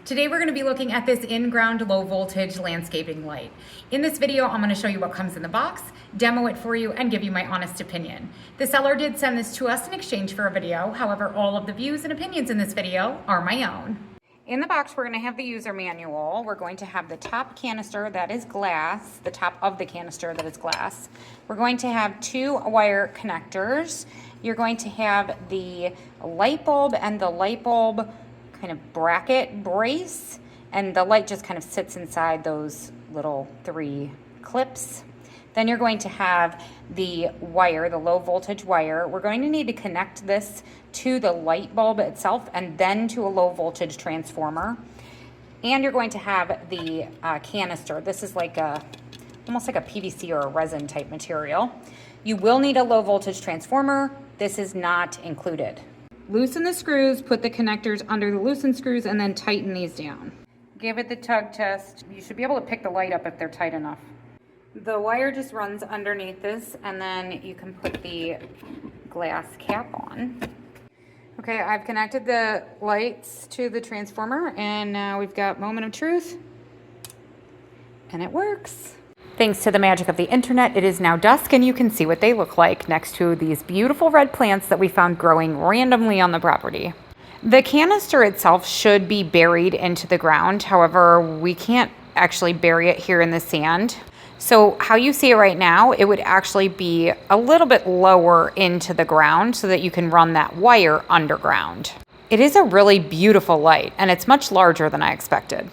Today we're going to be looking at this in-ground low voltage landscaping light. In this video, I'm going to show you what comes in the box, demo it for you, and give you my honest opinion. The seller did send this to us in exchange for a video. However, all of the views and opinions in this video are my own. In the box, we're going to have the user manual. We're going to have the top canister that is glass, the top of the canister that is glass. We're going to have 2 wire connectors. You're going to have the light bulb and the light bulb kind of bracket brace, and the light just kind of sits inside those little 3 clips. Then you're going to have the wire, the low voltage wire. We're going to need to connect this to the light bulb itself and then to a low voltage transformer. And you're going to have the canister. This is like almost like a PVC or a resin type material. You will need a low voltage transformer. This is not included. Loosen the screws, put the connectors under the loosened screws, and then tighten these down. Give it the tug test. You should be able to pick the light up if they're tight enough. The wire just runs underneath this, and then you can put the glass cap on. Okay, I've connected the lights to the transformer, and now we've got moment of truth, and it works. Thanks to the magic of the internet, it is now dusk, and you can see what they look like next to these beautiful red plants that we found growing randomly on the property. The canister itself should be buried into the ground. However, we can't actually bury it here in the sand. So how you see it right now, it would actually be a little bit lower into the ground so that you can run that wire underground. It is a really beautiful light, and it's much larger than I expected.